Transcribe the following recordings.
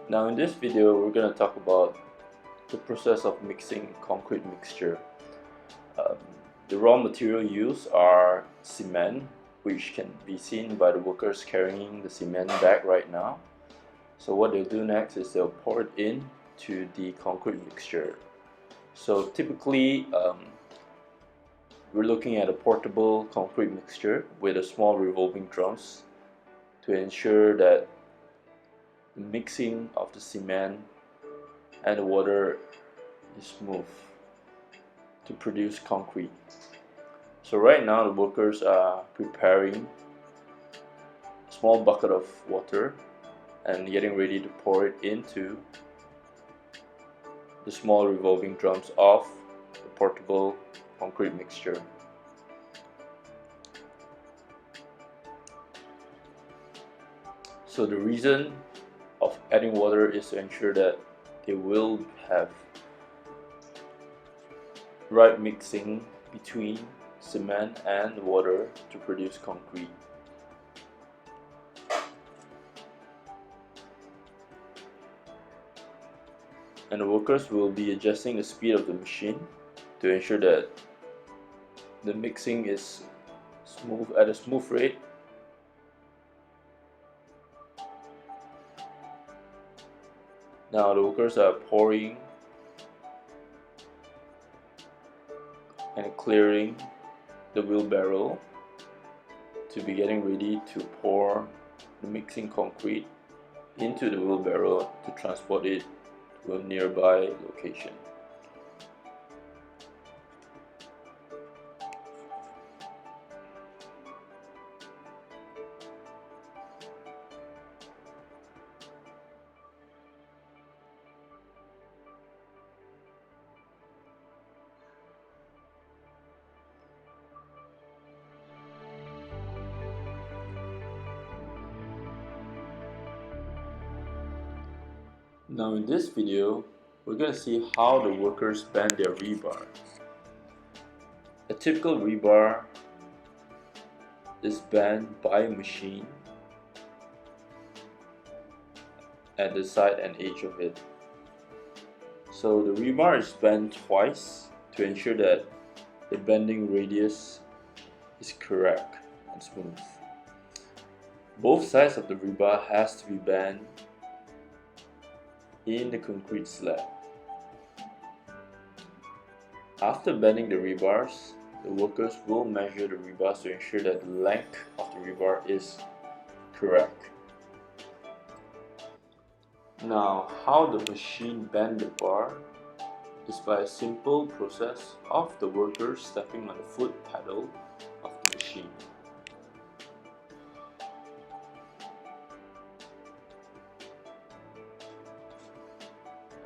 Now in this video we're going to talk about the process of mixing concrete mixture. Um, the raw material used are cement, which can be seen by the workers carrying the cement bag right now. So what they'll do next is they'll pour it in to the concrete mixture. So typically we're looking at a portable concrete mixture with a small revolving drums to ensure that the mixing of the cement and the water is smooth to produce concrete. So right now the workers are preparing a small bucket of water and getting ready to pour it into the small revolving drums of the portable concrete mixture. So the reason of adding water is to ensure that they will have right mixing between cement and water to produce concrete. And the workers will be adjusting the speed of the machine to ensure that the mixing is smooth at a smooth rate. Now the workers are pouring and clearing the wheelbarrow to be getting ready to pour the mixing concrete into the wheelbarrow to transport it to a nearby location. Now in this video, we're going to see how the workers bend their rebar. A typical rebar is bent by machine at the side and edge of it. So the rebar is bent twice to ensure that the bending radius is correct and smooth. Both sides of the rebar has to be bent in the concrete slab. After bending the rebars, the workers will measure the rebars to ensure that the length of the rebar is correct. Now, how the machine bends the bar is by a simple process of the workers stepping on the foot pedal of the machine.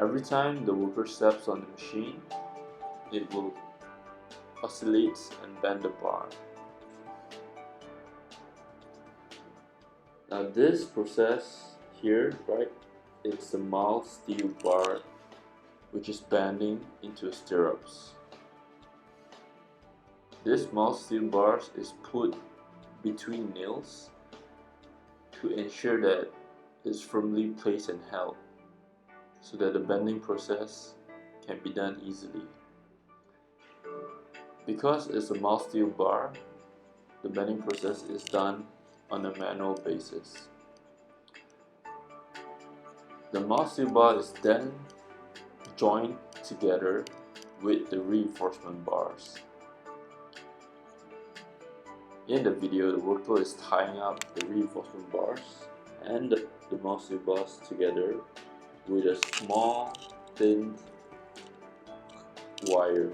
Every time the worker steps on the machine, it will oscillate and bend the bar. Now this process here, right, it's the mild steel bar which is bending into stirrups. This mild steel bar is put between nails to ensure that it's firmly placed and held, so that the bending process can be done easily. Because it's a mild steel bar, the bending process is done on a manual basis. The mild steel bar is then joined together with the reinforcement bars. In the video, the worker is tying up the reinforcement bars and the mild steel bars together with a small thin wire.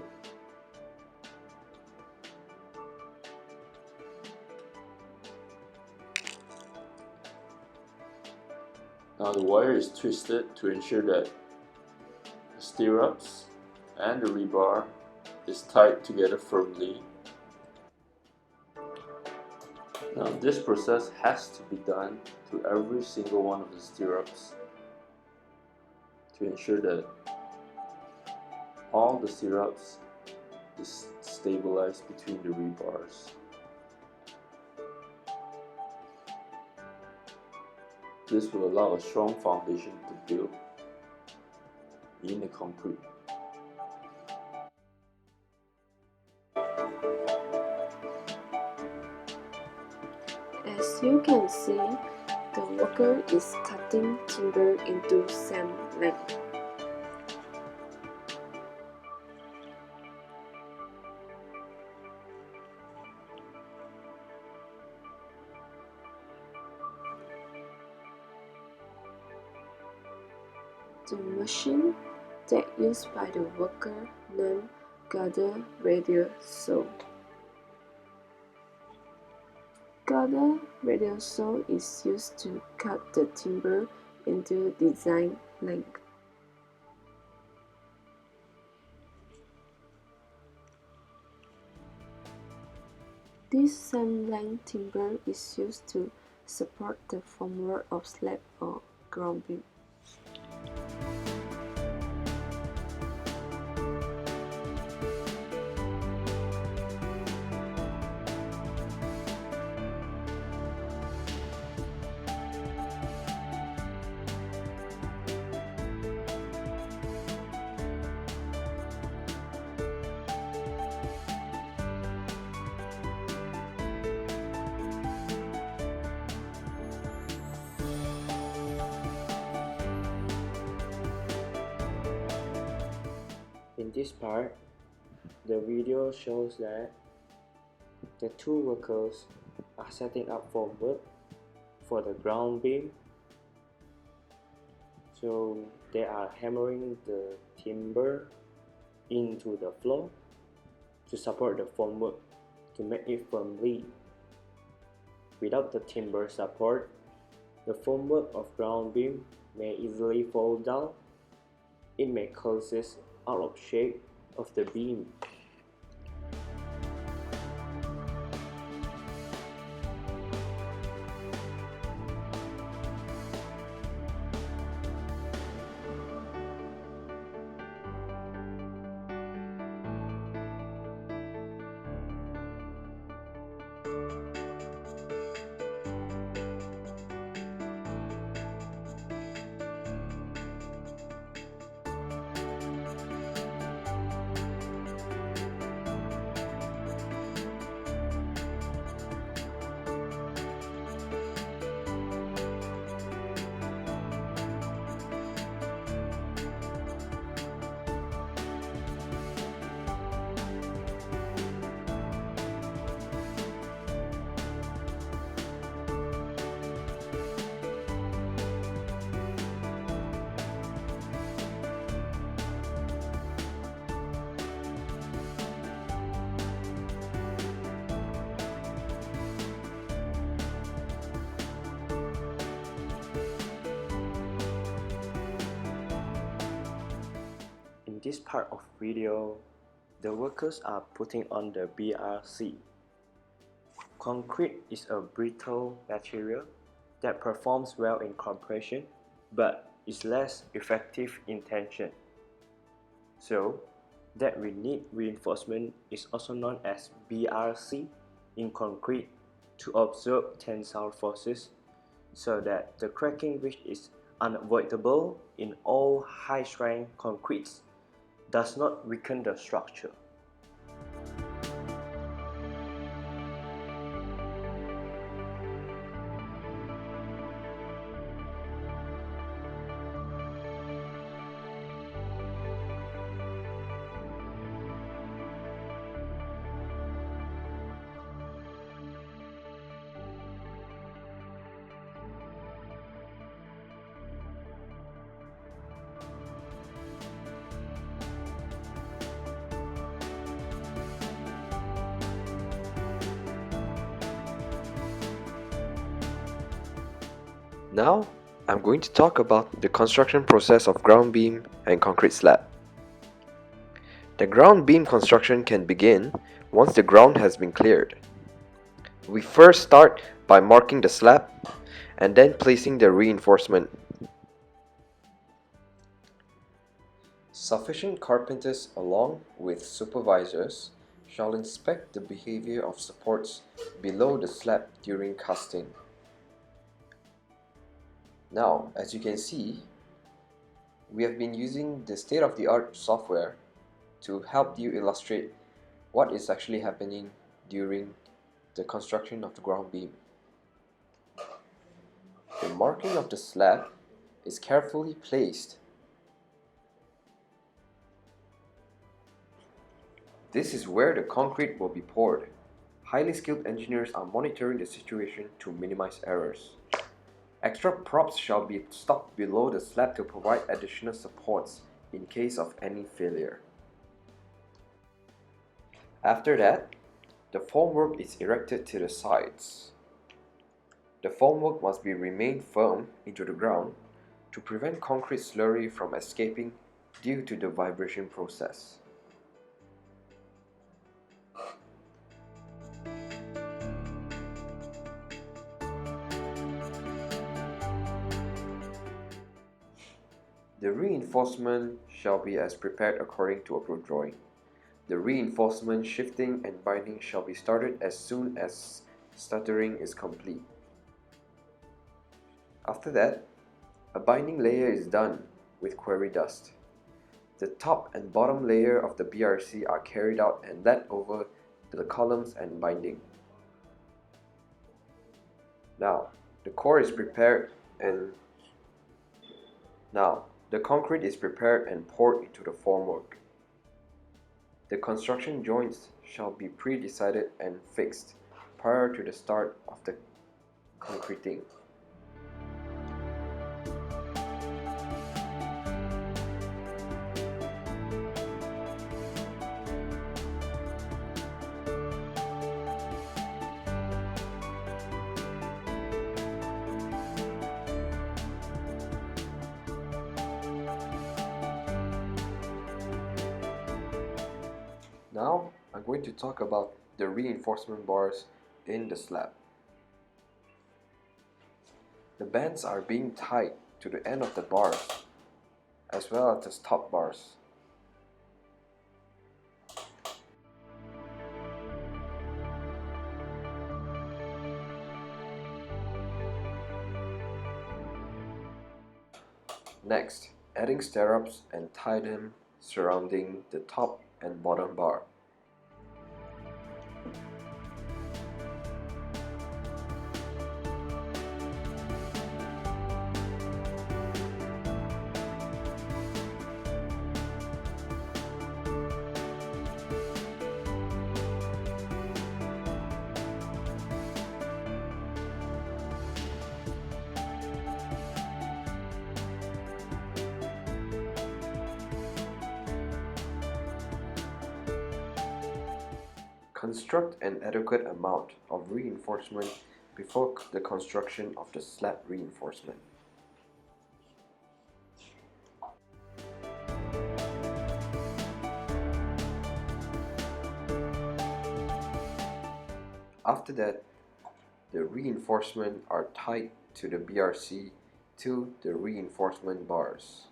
Now the wire is twisted to ensure that the stirrups and the rebar is tied together firmly. Now this process has to be done to every single one of the stirrups to ensure that all the stirrups is stabilized between the rebars. This will allow a strong foundation to build in the concrete. As you can see, the worker is cutting timber into same length. The machine that used by the worker named gather radial saw. Gather radial saw is used to cut the timber into design length. This same length timber is used to support the formwork of slab or ground beam. In this part, the video shows that the two workers are setting up formwork for the ground beam. So they are hammering the timber into the floor to support the formwork to make it firmly. Without the timber support, the formwork of ground beam may easily fall down. It may cause it out of shape of the beam. In this part of video, the workers are putting on the BRC. Concrete is a brittle material that performs well in compression but is less effective in tension. So, that we need reinforcement is also known as BRC in concrete to absorb tensile forces so that the cracking, which is unavoidable in all high-strength concretes, does not weaken the structure. Now, I'm going to talk about the construction process of ground beam and concrete slab. The ground beam construction can begin once the ground has been cleared. We first start by marking the slab and then placing the reinforcement. Sufficient carpenters along with supervisors shall inspect the behavior of supports below the slab during casting. Now, as you can see, we have been using the state-of-the-art software to help you illustrate what is actually happening during the construction of the ground beam. The marking of the slab is carefully placed. This is where the concrete will be poured. Highly skilled engineers are monitoring the situation to minimize errors. Extra props shall be stocked below the slab to provide additional supports in case of any failure. After that, the formwork is erected to the sides. The formwork must be remain firm into the ground to prevent concrete slurry from escaping due to the vibration process. The reinforcement shall be as prepared according to approved drawing. The reinforcement shifting and binding shall be started as soon as stuttering is complete. After that, a binding layer is done with quarry dust. The top and bottom layer of the BRC are carried out and laid over the columns and binding. Now, the core is prepared and the concrete is prepared and poured into the formwork. The construction joints shall be pre-decided and fixed prior to the start of the concreting. Now, I'm going to talk about the reinforcement bars in the slab. The bands are being tied to the end of the bars, as well as the top bars. Next, adding stirrups and tie them surrounding the top and bottom bar. Construct an adequate amount of reinforcement before the construction of the slab reinforcement. After that, the reinforcements are tied to the BRC to the reinforcement bars.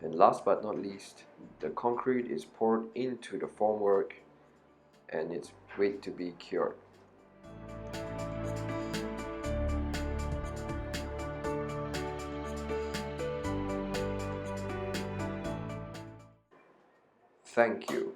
And last but not least, the concrete is poured into the formwork and it's wait to be cured. Thank you.